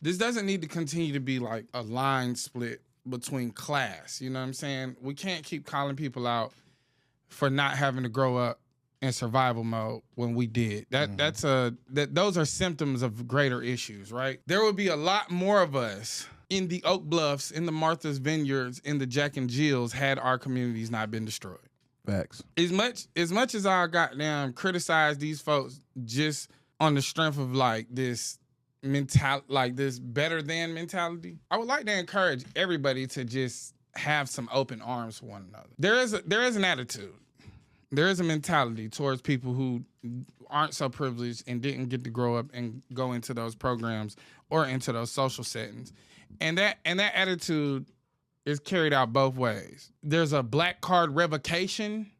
this doesn't need to continue to be like a line split between class. You know what I'm saying? We can't keep calling people out for not having to grow up in survival mode when we did. Those are symptoms of greater issues, right? There would be a lot more of us in the Oak Bluffs, in the Martha's Vineyards, in the Jack and Jills had our communities not been destroyed. Facts. As much as I goddamn criticize these folks just on the strength of like this this better than mentality, I would like to encourage everybody to just have some open arms for one another. There is an attitude. There is a mentality towards people who aren't so privileged and didn't get to grow up and go into those programs or into those social settings. And that attitude is carried out both ways. There's a black card revocation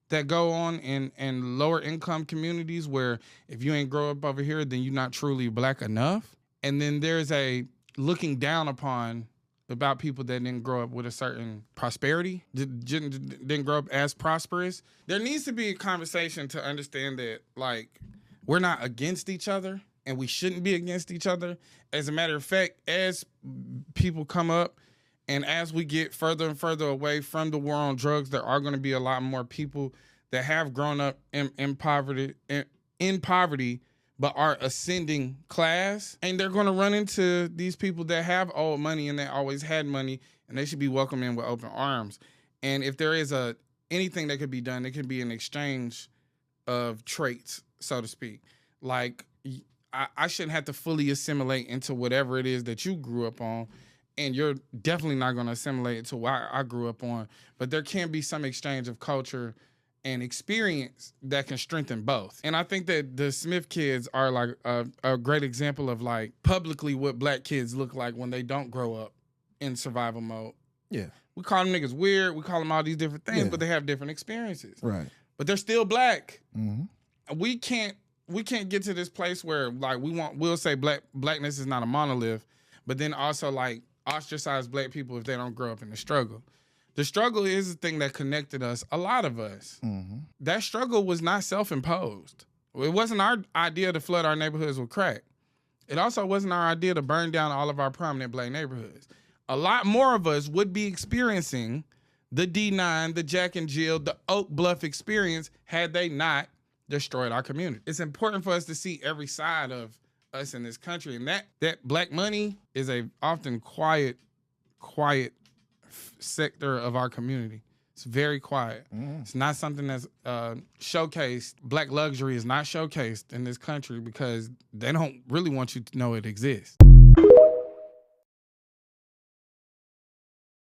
that go on in lower income communities where if you ain't grow up over here, then you're not truly black enough. And then there's a looking down upon about people that didn't grow up with a certain prosperity, didn't grow up as prosperous. There needs to be a conversation to understand that, like, we're not against each other and we shouldn't be against each other. As a matter of fact, as people come up and as we get further and further away from the war on drugs, there are going to be a lot more people that have grown up in poverty, but are ascending class, and they're going to run into these people that have old money and they always had money, and they should be welcomed in with open arms. And if there is anything that could be done, it could be an exchange of traits, so to speak. Like, I shouldn't have to fully assimilate into whatever it is that you grew up on, and you're definitely not going to assimilate to what I grew up on, but there can be some exchange of culture and experience that can strengthen both. And I think that the Smith kids are like a great example of like publicly what black kids look like when they don't grow up in survival mode. Yeah. We call them niggas weird. We call them all these different things, but they have different experiences. Right. But they're still black. Mm-hmm. We can't get to this place where like we'll say blackness is not a monolith, but then also like ostracize black people if they don't grow up in the struggle. The struggle is the thing that connected us, a lot of us. Mm-hmm. That struggle was not self-imposed. It wasn't our idea to flood our neighborhoods with crack. It also wasn't our idea to burn down all of our prominent black neighborhoods. A lot more of us would be experiencing the D9, the Jack and Jill, the Oak Bluff experience had they not destroyed our community. It's important for us to see every side of us in this country, and that black money is a often quiet sector of our community. It's very quiet. It's not something that's showcased. Black luxury is not showcased in this country because they don't really want you to know it exists.